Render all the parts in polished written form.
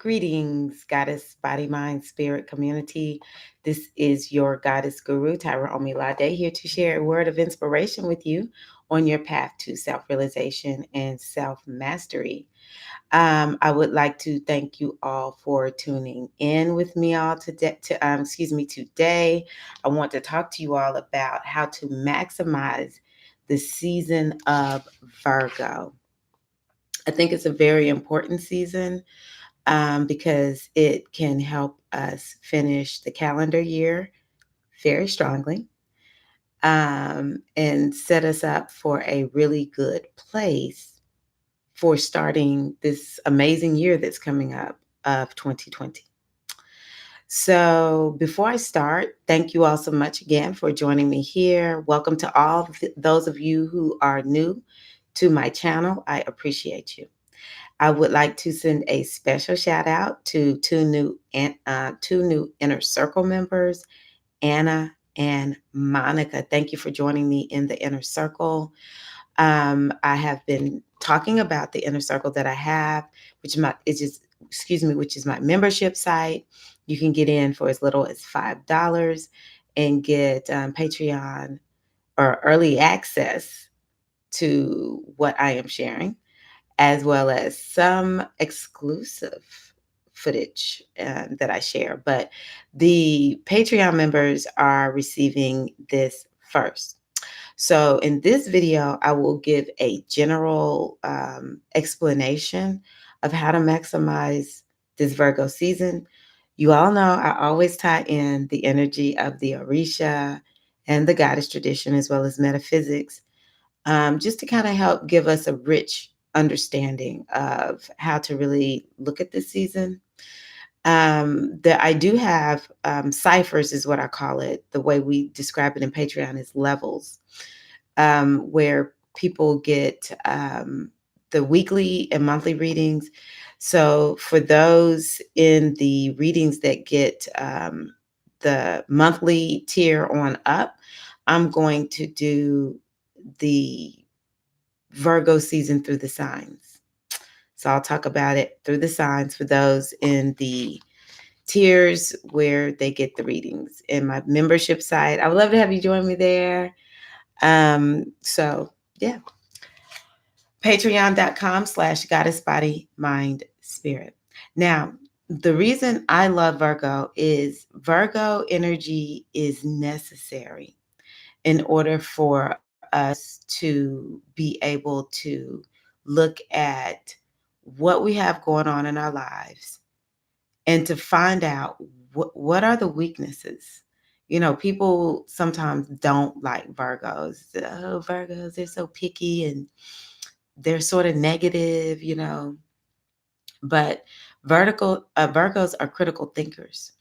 Greetings, Goddess Body, Mind, Spirit community. This is your Goddess Guru, Tyra Omilade, here to share a word of inspiration with you on your path to self realization and self mastery. I would like to thank you all for tuning in with me all today. Today, I want to talk to you all about how to maximize the season of Virgo. I think it's a very important season because it can help us finish the calendar year very strongly and set us up for a really good place for starting this amazing year that's coming up of 2020. So, before I start, thank you all so much again for joining me here. Welcome to all those of you who are new to my channel. I appreciate you. I would like to send a special shout out to two new inner circle members, Anna and Monica. Thank you for joining me in the inner circle. I have been talking about the inner circle that I have, which is my membership site. You can get in for as little as $5 and get Patreon or early access to what I am sharing, as well as some exclusive footage that I share. But the Patreon members are receiving this first. So in this video, I will give a general explanation of how to maximize this Virgo season. You all know I always tie in the energy of the Orisha and the goddess tradition, as well as metaphysics, just to kind of help give us a rich understanding of how to really look at this season. That I do have ciphers, is what I call it. The way we describe it in Patreon is levels, where people get the weekly and monthly readings. So for those in the readings that get the monthly tier on up, I'm going to do the Virgo season through the signs. So I'll talk about it through the signs for those in the tiers where they get the readings. In my membership site, I would love to have you join me there. So yeah, patreon.com/goddess body mind spirit. Now, the reason I love Virgo is Virgo energy is necessary in order for us to be able to look at what we have going on in our lives and to find out what are the weaknesses. People sometimes don't like Virgos. Oh, Virgos, they're so picky and they're sort of negative. But Virgos are critical thinkers.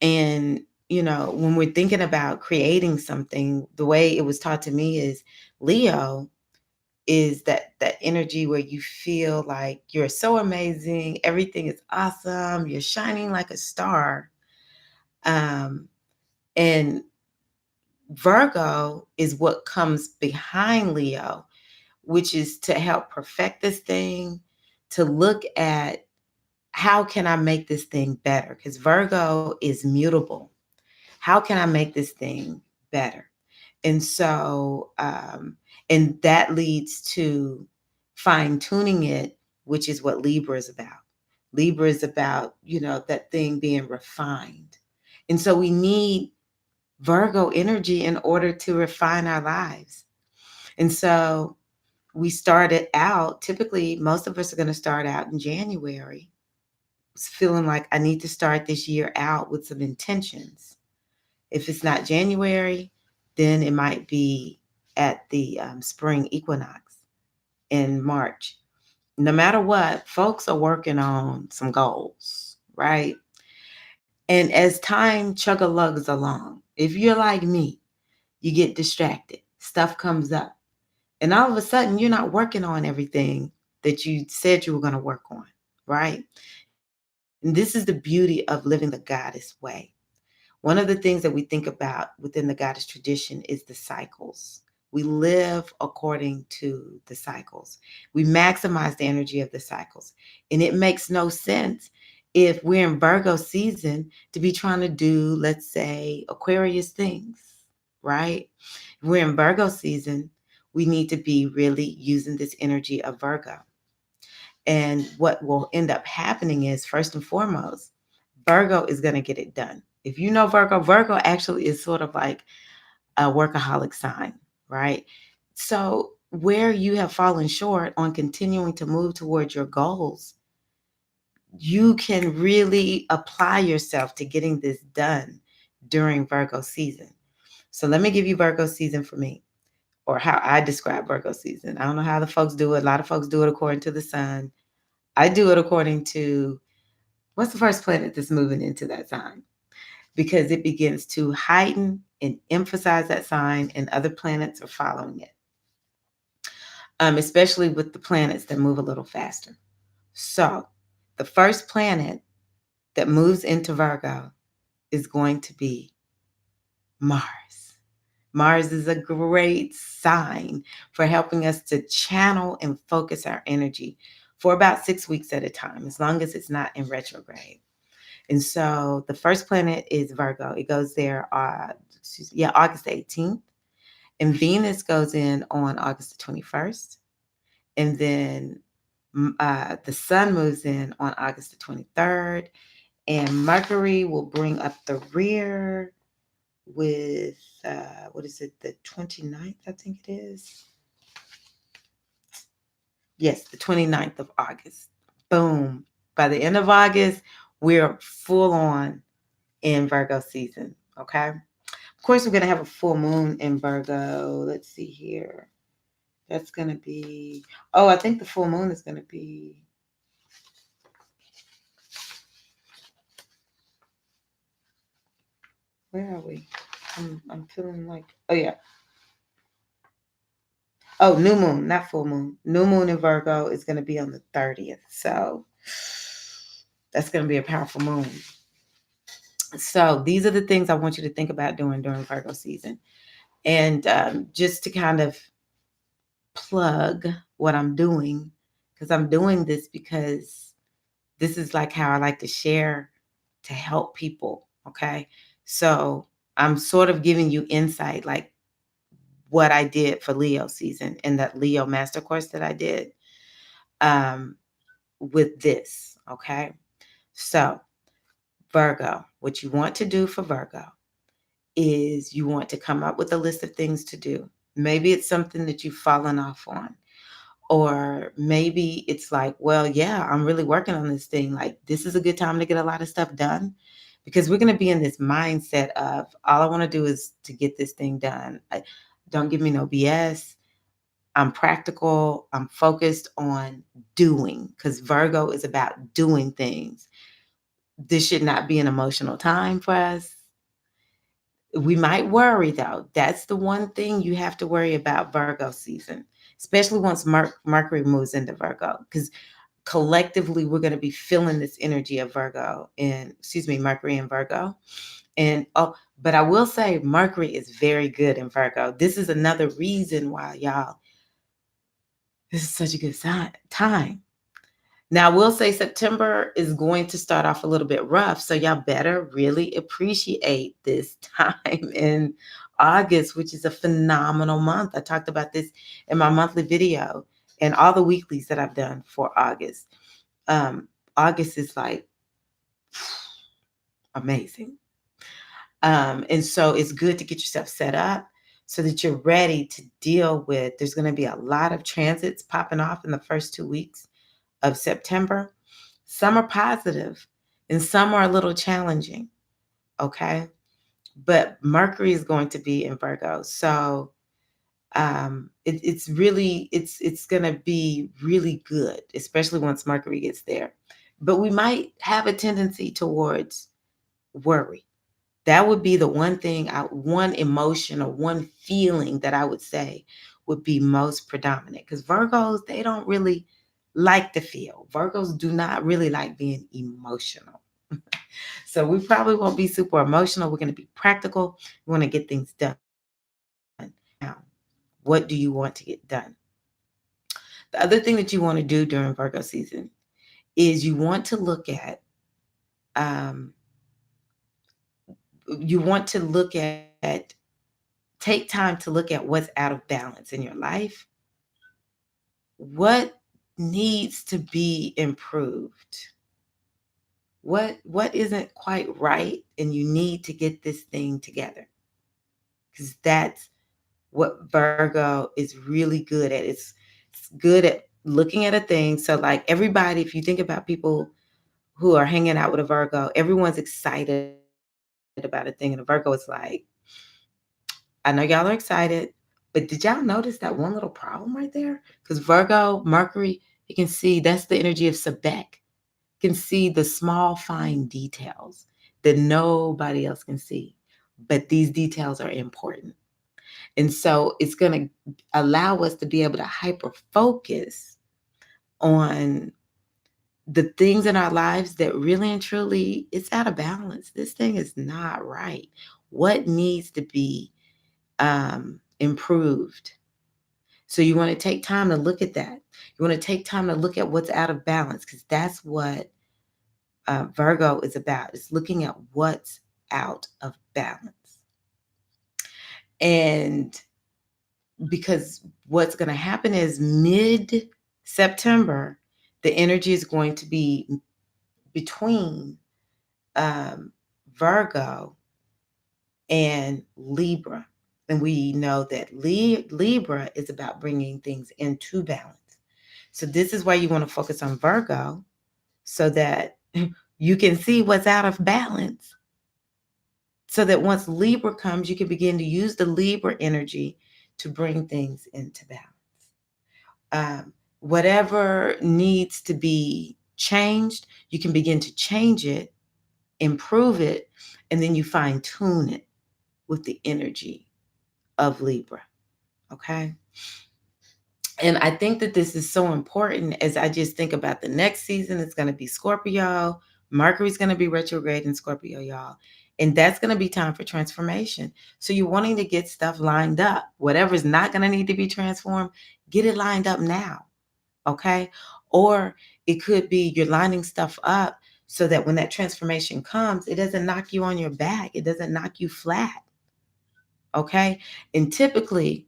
And, when we're thinking about creating something, the way it was taught to me is Leo is that energy where you feel like you're so amazing, everything is awesome, you're shining like a star. And Virgo is what comes behind Leo, which is to help perfect this thing, to look at how can I make this thing better? Because Virgo is mutable. How can I make this thing better? And so, and that leads to fine tuning it, which is what Libra is about. Libra is about, that thing being refined. And so we need Virgo energy in order to refine our lives. And so we started out, typically, most of us are going to start out in January, feeling like I need to start this year out with some intentions. If it's not January, then it might be at the spring equinox in March. No matter what, folks are working on some goals, right? And as time chug-a-lugs along, if you're like me, you get distracted. Stuff comes up. And all of a sudden, you're not working on everything that you said you were going to work on, right? And this is the beauty of living the goddess way. One of the things that we think about within the goddess tradition is the cycles. We live according to the cycles. We maximize the energy of the cycles. And it makes no sense if we're in Virgo season, to be trying to do, let's say, Aquarius things, right? If we're in Virgo season, we need to be really using this energy of Virgo. And what will end up happening is, first and foremost, Virgo is going to get it done. If you know Virgo, Virgo actually is sort of like a workaholic sign, right? So, where you have fallen short on continuing to move towards your goals, you can really apply yourself to getting this done during Virgo season. So, let me give you Virgo season for me, or how I describe Virgo season. I don't know how the folks do it. A lot of folks do it according to the sun. I do it according to what's the first planet that's moving into that sign, because it begins to heighten and emphasize that sign, and other planets are following it, especially with the planets that move a little faster. So, the first planet that moves into Virgo is going to be Mars. Mars is a great sign for helping us to channel and focus our energy for about 6 weeks at a time, as long as it's not in retrograde. And so the first planet is Virgo. It goes there, August 18th. And Venus goes in on August the 21st. And then the sun moves in on August the 23rd. And Mercury will bring up the rear with, what is it, the 29th, I think it is. Yes, the 29th of August. Boom. By the end of August, we're full on in Virgo season. Okay. Of course, we're going to have a full moon in Virgo. Let's see here. That's going to be, I think the full moon is going to be, where are we? I'm feeling like, yeah. Oh, new moon, not full moon. New moon in Virgo is going to be on the 30th. So that's going to be a powerful moon. So these are the things I want you to think about doing during Virgo season. And just to kind of plug what I'm doing, because I'm doing this because this is like how I like to share to help people. Okay. So I'm sort of giving you insight, like what I did for Leo season in that Leo master course that I did with this. Okay. So, Virgo, what you want to do for Virgo is you want to come up with a list of things to do. Maybe it's something that you've fallen off on. Or maybe it's like, well, yeah, I'm really working on this thing. Like, this is a good time to get a lot of stuff done, because we're going to be in this mindset of all I want to do is to get this thing done. Don't give me no BS. I'm practical. I'm focused on doing, because Virgo is about doing things. This should not be an emotional time for us. We might worry, though. That's the one thing you have to worry about Virgo season, especially once Mercury moves into Virgo, because collectively we're going to be feeling this energy of Mercury in Virgo. And but I will say Mercury is very good in Virgo. This is another reason why, y'all, this is such a good time. Now, I will say September is going to start off a little bit rough, so y'all better really appreciate this time in August, which is a phenomenal month. I talked about this in my monthly video and all the weeklies that I've done for August. August is like amazing. And so it's good to get yourself set up so that you're ready to deal with, there's going to be a lot of transits popping off in the first 2 weeks of September. Some are positive and some are a little challenging. Okay. But Mercury is going to be in Virgo. So it's going to be really good, especially once Mercury gets there. But we might have a tendency towards worry. That would be the one thing, one emotion or one feeling that I would say would be most predominant. Because Virgos, they don't really like to feel. Virgos do not really like being emotional. So we probably won't be super emotional. We're going to be practical. We want to get things done. Now, what do you want to get done? The other thing that you want to do during Virgo season is you want to look at um, you want to take time to look at what's out of balance in your life. What needs to be improved? What isn't quite right, and you need to get this thing together, because that's what Virgo is really good at. It's good at looking at a thing. So like everybody, if you think about people who are hanging out with a Virgo, everyone's excited about a thing, and a Virgo is like, I know y'all are excited, but did y'all notice that one little problem right there? Because Virgo, Mercury, you can see that's the energy of Sebek. You can see the small, fine details that nobody else can see. But these details are important. And so it's going to allow us to be able to hyper focus on the things in our lives that really and truly it's out of balance. This thing is not right. What needs to be improved? So you want to take time to look at that. You want to take time to look at what's out of balance, because that's what Virgo is about. It's looking at what's out of balance. And because what's going to happen is mid September, the energy is going to be between um, Virgo and Libra. And we know that Libra is about bringing things into balance. So this is why you want to focus on Virgo, so that you can see what's out of balance. So that once Libra comes, you can begin to use the Libra energy to bring things into balance. Whatever needs to be changed, you can begin to change it, improve it, and then you fine tune it with the energy of Libra. Okay. And I think that this is so important as I just think about the next season. It's going to be Scorpio. Mercury's going to be retrograde in Scorpio, y'all. And that's going to be time for transformation. So you're wanting to get stuff lined up. Whatever's not going to need to be transformed, get it lined up now. Okay. Or it could be you're lining stuff up so that when that transformation comes, it doesn't knock you on your back. It doesn't knock you flat. Okay. And typically,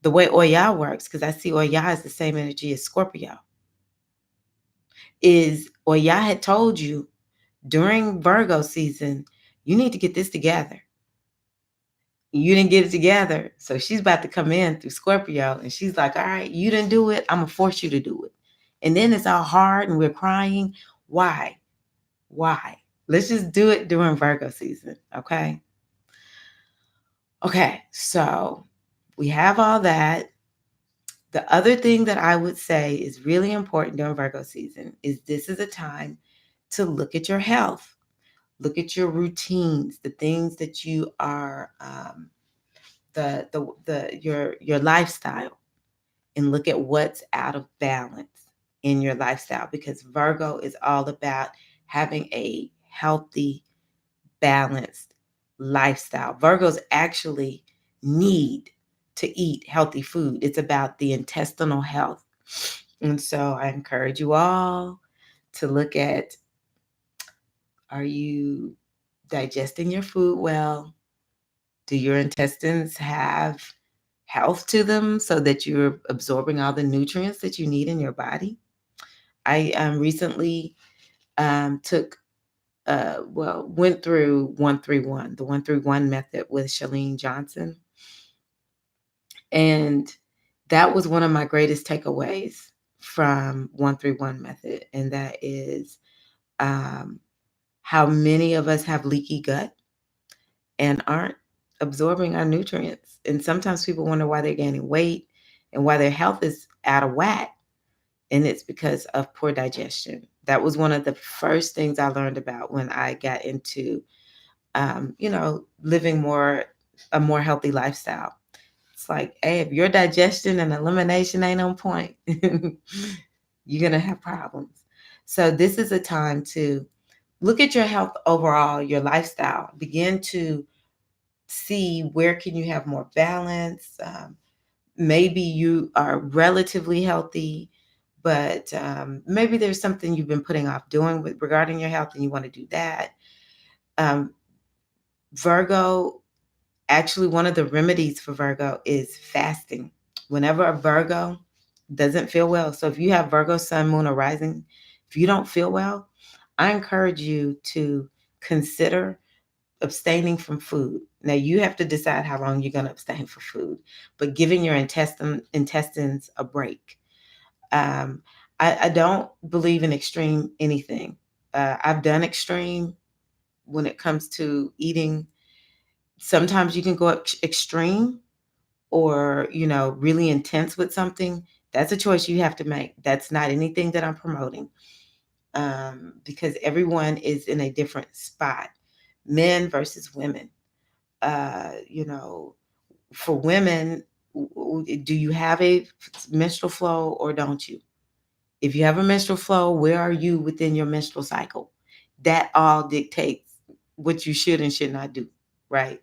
the way Oya works, because I see Oya as the same energy as Scorpio, is Oya had told you during Virgo season, you need to get this together. You didn't get it together. So she's about to come in through Scorpio, and she's like, all right, you didn't do it. I'm going to force you to do it. And then it's all hard and we're crying. Why? Why? Let's just do it during Virgo season. Okay. Okay. So we have all that. The other thing that I would say is really important during Virgo season is this is a time to look at your health, look at your routines, the things that you are, your lifestyle, and look at what's out of balance in your lifestyle, because Virgo is all about having a healthy, balanced lifestyle. Virgos actually need to eat healthy food. It's about the intestinal health. And so I encourage you all to look at, are you digesting your food well? Do your intestines have health to them so that you're absorbing all the nutrients that you need in your body? I recently went through 131, the 131 method with Chalene Johnson. And that was one of my greatest takeaways from 131 method. And that is how many of us have leaky gut and aren't absorbing our nutrients. And sometimes people wonder why they're gaining weight and why their health is out of whack. And it's because of poor digestion. That was one of the first things I learned about when I got into, living a more healthy lifestyle. It's like, hey, if your digestion and elimination ain't on point, you're going to have problems. So this is a time to look at your health overall, your lifestyle. Begin to see where can you have more balance. Maybe you are relatively healthy, But maybe there's something you've been putting off doing regarding your health, and you want to do that. Um, Virgo, actually, one of the remedies for Virgo is fasting. Whenever a Virgo doesn't feel well, so if you have Virgo, sun, moon, or rising, if you don't feel well, I encourage you to consider abstaining from food. Now you have to decide how long you're going to abstain from food, but giving your intestines a break. Um, I don't believe in extreme anything. I've done extreme when it comes to eating. Sometimes you can go extreme or, really intense with something. That's a choice you have to make. That's not anything that I'm promoting, because everyone is in a different spot. Men versus women. You know, for women, do you have a menstrual flow or don't you? If you have a menstrual flow, where are you within your menstrual cycle? That all dictates what you should and should not do, right?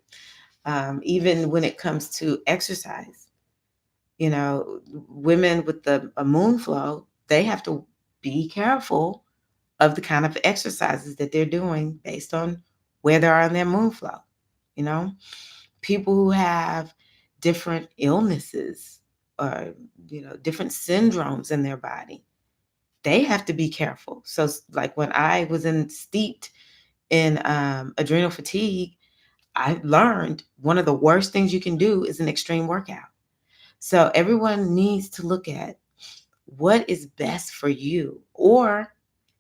Even when it comes to exercise, women with a moon flow, they have to be careful of the kind of exercises that they're doing based on where they are in their moon flow. You know, people who have different illnesses or, different syndromes in their body, they have to be careful. So, like when I was steeped in adrenal fatigue, I learned one of the worst things you can do is an extreme workout. So everyone needs to look at what is best for you, or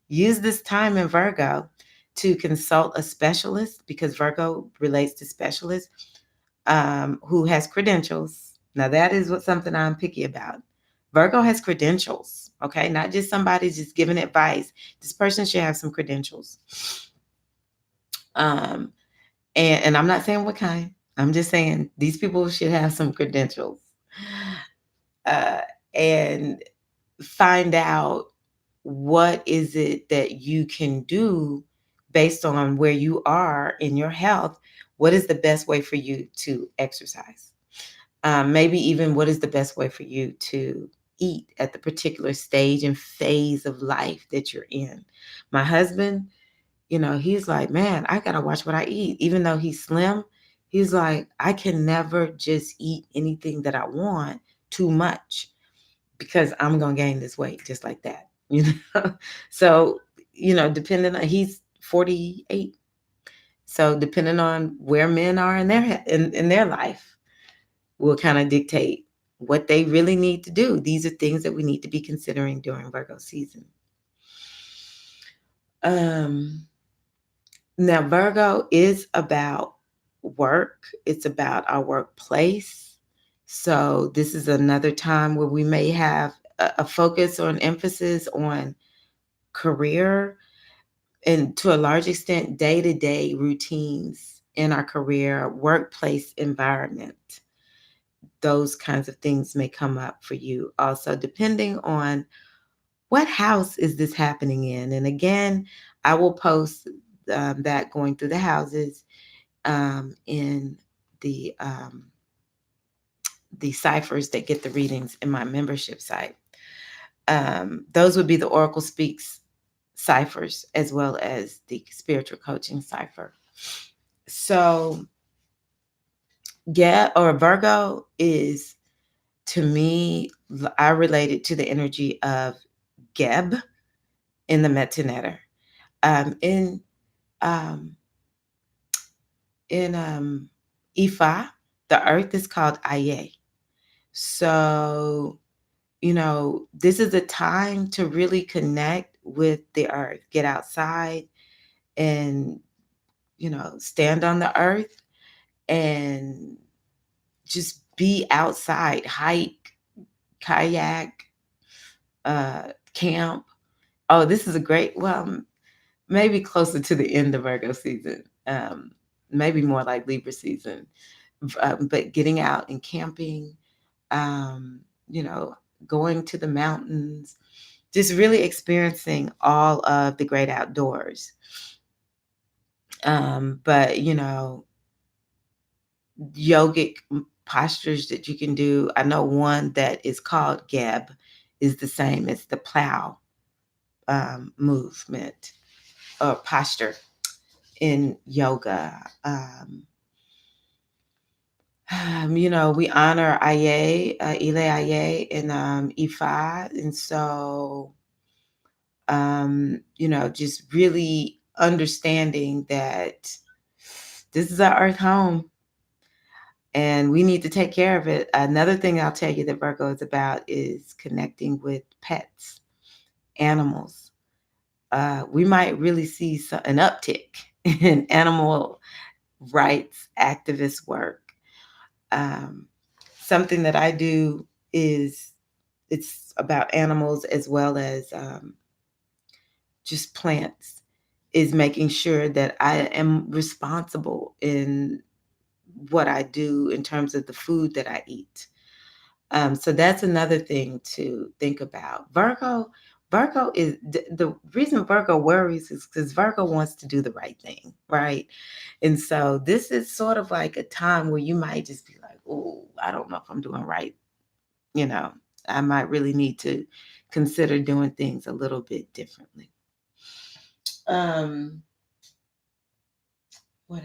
use this time in Virgo to consult a specialist, because Virgo relates to specialists, who has credentials. Now that is something I'm picky about. Virgo has credentials, okay? Not just somebody just giving advice. This person should have some credentials. Um, and I'm not saying what kind. I'm just saying these people should have some credentials. Uh, and find out what is it that you can do based on where you are in your health. What is the best way for you to exercise? Maybe even what is the best way for you to eat at the particular stage and phase of life that you're in. My husband, he's like, man, I got to watch what I eat. Even though he's slim, he's like, I can never just eat anything that I want too much, because I'm going to gain this weight just like that. So, depending on, he's 48. So depending on where men are in their life will kind of dictate what they really need to do. These are things that we need to be considering during Virgo season. Now, Virgo is about work. It's about our workplace. So this is another time where we may have a focus or an emphasis on career, and to a large extent, day-to-day routines in our career, workplace environment. Those kinds of things may come up for you also, depending on what house is this happening in. And again, I will post that going through the houses in the ciphers that get the readings in my membership site. Those would be the Oracle Speaks ciphers, as well as the spiritual coaching cipher. So, yeah, or Virgo is, to me, I relate it to the energy of Geb in the Metanether. In Ifa, the earth is called Aye. So, this is a time to really connect with the earth. Get outside and, stand on the earth and just be outside, hike, kayak, camp. Oh, this is a great, well, maybe closer to the end of Virgo season, maybe more like Libra season. But getting out and camping, um, you know, going to the mountains, just really experiencing all of the great outdoors. But, yogic postures that you can do. I know one that is called Geb, is the same as the plow movement or posture in yoga. We honor Aye, Ile Aye, and Ifa. And so, just really understanding that this is our earth home and we need to take care of it. Another thing I'll tell you that Virgo is about is connecting with pets, animals. We might really see an uptick in animal rights activist work. Um, Something that I do is it's about animals as well as just plants, is making sure that I am responsible in what I do in terms of the food that I eat. So that's another thing to think about. Virgo is the reason Virgo worries is because Virgo wants to do the right thing, right? And so this is sort of like a time where you might just be like, oh, I don't know if I'm doing right. You know, I might really need to consider doing things a little bit differently. What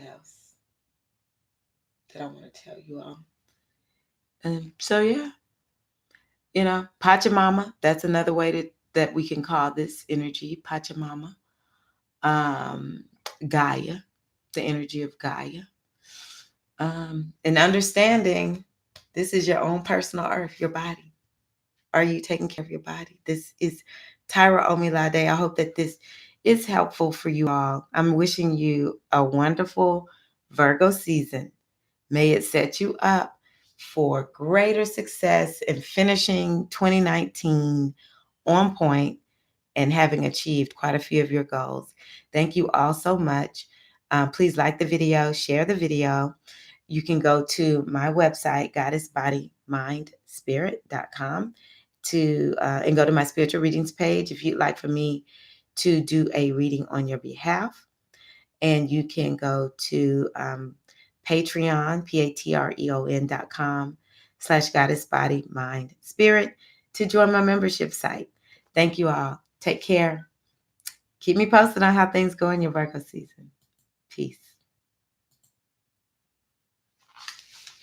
else did I want to tell you all? So yeah, Pachamama, that's another way that we can call this energy, Pachamama. Gaia, the energy of Gaia. And understanding this is your own personal earth, your body. Are you taking care of your body? This is Tyra Omilade. I hope that this is helpful for you all. I'm wishing you a wonderful Virgo season. May it set you up for greater success in finishing 2019 on point and having achieved quite a few of your goals. Thank you all so much. Please like the video, share the video. You can go to my website, goddessbodymindspirit.com, and go to my spiritual readings page if you'd like for me to do a reading on your behalf. And you can go to Patreon, patreon.com/goddessbodymindspirit to join my membership site. Thank you all. Take care. Keep me posted on how things go in your Virgo season. Peace.